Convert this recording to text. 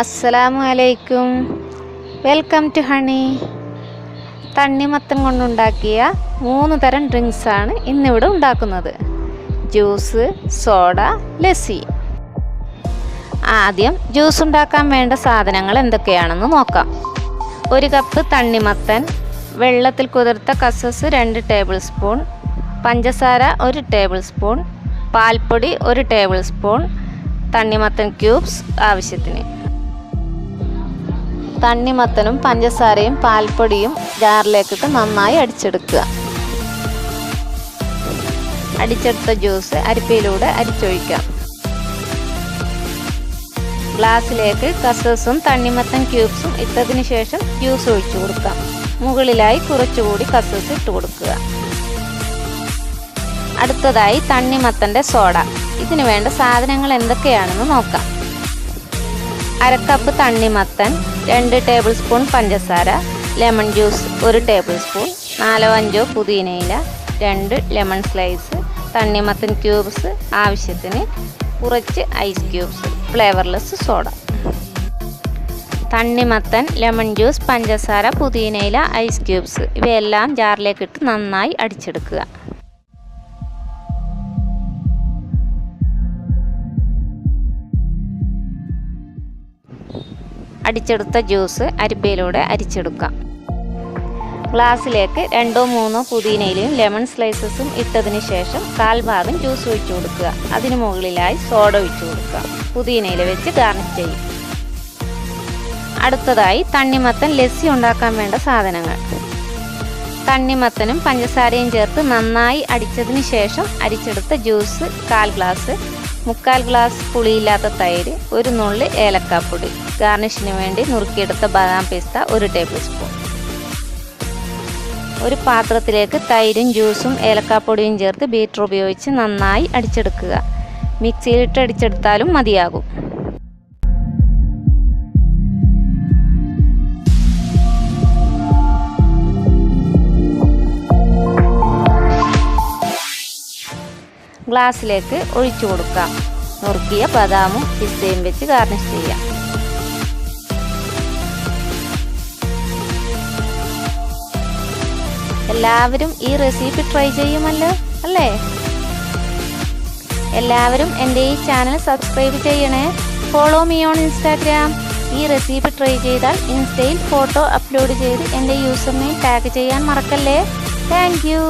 അസ്സലാമു അലൈക്കും. Welcome to Honey. തണ്ണിമത്തൻ കൊണ്ടുണ്ടാക്കിയ 3 തരം ഡ്രിങ്ക്സാണ് ഇന്നിവിടെ ഉണ്ടാക്കുന്നത്. Juice, soda, lassi. ആദ്യം ജ്യൂസ് ഉണ്ടാക്കാൻ വേണ്ട സാധനങ്ങൾ എന്തൊക്കെയാണെന്ന് നോക്കാം. 1 കപ്പ് തണ്ണിമത്തൻ, വെള്ളത്തിൽ കുതിർത്ത കസസ് 2 ടേബിൾ സ്പൂൺ, പഞ്ചസാര 1 ടേബിൾ സ്പൂൺ, പാൽപ്പൊടി 1 ടേബിൾ സ്പൂൺ, തണ്ണിമത്തൻ ക്യൂബ്സ് ആവശ്യത്തിന്. തണ്ണിമത്തനും പഞ്ചസാരയും പാൽപ്പൊടിയും ജാറിലേക്കിട്ട് നന്നായി അടിച്ചെടുക്കുക. അടിച്ചെടുത്ത ജ്യൂസ് അരിപ്പയിലൂടെ അരിച്ചൊഴിക്കാം. ഗ്ലാസ്സിലേക്ക് കസസും തണ്ണിമത്തൻ ക്യൂബ്സും ഇട്ടതിന് ശേഷം ജ്യൂസ് ഒഴിച്ചു കൊടുക്കാം. മുകളിലായി കുറച്ചുകൂടി കസസ് ഇട്ട് കൊടുക്കുക. അടുത്തതായി തണ്ണിമത്തൻ്റെ സോഡ. ഇതിനു വേണ്ട സാധനങ്ങൾ എന്തൊക്കെയാണെന്ന് നോക്കാം. 1/2 കപ്പ് തണ്ണിമത്തൻ, 2 ടേബിൾ സ്പൂൺ പഞ്ചസാര, ലെമൺ ജ്യൂസ് 1 ടേബിൾ സ്പൂൺ, 4-5 പുതിനയില, 2 ലെമൺ സ്ലൈസ്, തണ്ണിമത്തൻ ക്യൂബ്സ് ആവശ്യത്തിന്, കുറച്ച് ഐസ് ക്യൂബ്സ്, ഫ്ലേവർലെസ് സോഡ. തണ്ണിമത്തൻ, ലെമൺ ജ്യൂസ്, പഞ്ചസാര, പുതിനയില, ഐസ് ക്യൂബ്സ് ഇവയെല്ലാം ജാറിലേക്കിട്ട് നന്നായി അടിച്ചെടുക്കുക. അടിച്ചെടുത്ത ജ്യൂസ് അരിപ്പയിലൂടെ അരിച്ചെടുക്കാം. ഗ്ലാസ്സിലേക്ക് 2-3 പുതിനയിലയും ലെമൺ സ്ലൈസസും ഇട്ടതിന് ശേഷം 1/4 ഭാഗം ജ്യൂസ് ഒഴിച്ചു കൊടുക്കുക. അതിന് മുകളിലായി സോഡ ഒഴിച്ചു കൊടുക്കുക. പുതിനയില വെച്ച് ഗാർണിഷ് ചെയ്യും. അടുത്തതായി തണ്ണിമത്തൻ ലസ്സി ഉണ്ടാക്കാൻ വേണ്ട സാധനങ്ങൾ. തണ്ണിമത്തനും പഞ്ചസാരയും ചേർത്ത് നന്നായി അടിച്ചതിന് ശേഷം അരിച്ചെടുത്ത ജ്യൂസ് 1/4 ഗ്ലാസ്, 3/4 ഗ്ലാസ് പുളിയില്ലാത്ത തൈര്, 1 നുള്ളി ഏലക്കാപ്പൊടി, ഗാർണിഷിന് വേണ്ടി നുറുക്കിയെടുത്ത ബദാം പിസ്ത 1 ടേബിൾ സ്പൂൺ. ഒരു പാത്രത്തിലേക്ക് തൈരും ജ്യൂസും ഏലക്കാപ്പൊടിയും ചേർത്ത് ബീറ്റർ ഉപയോഗിച്ച് നന്നായി അടിച്ചെടുക്കുക. മിക്സിയിലിട്ട് അടിച്ചെടുത്താലും മതിയാകും. ഗ്ലാസ്സിലേക്ക് ഒഴിച്ചു കൊടുക്കാം. നുറുക്കിയ ബദാമും പിസ്തയും വെച്ച് ഗാർണിഷ് ചെയ്യാം. എല്ലാവരും ഈ റെസിപ്പി ട്രൈ ചെയ്യുമല്ലോ അല്ലേ? എല്ലാവരും എൻ്റെ ഈ ചാനൽ സബ്സ്ക്രൈബ് ചെയ്യണേ. Follow me on Instagram. ഈ റെസിപ്പി ട്രൈ ചെയ്താൽ ഇൻസ്റ്റയിൽ ഫോട്ടോ അപ്ലോഡ് ചെയ്ത് എൻ്റെ യൂസർ നെയിം ടാഗ് ചെയ്യാൻ മറക്കല്ലേ. Thank you.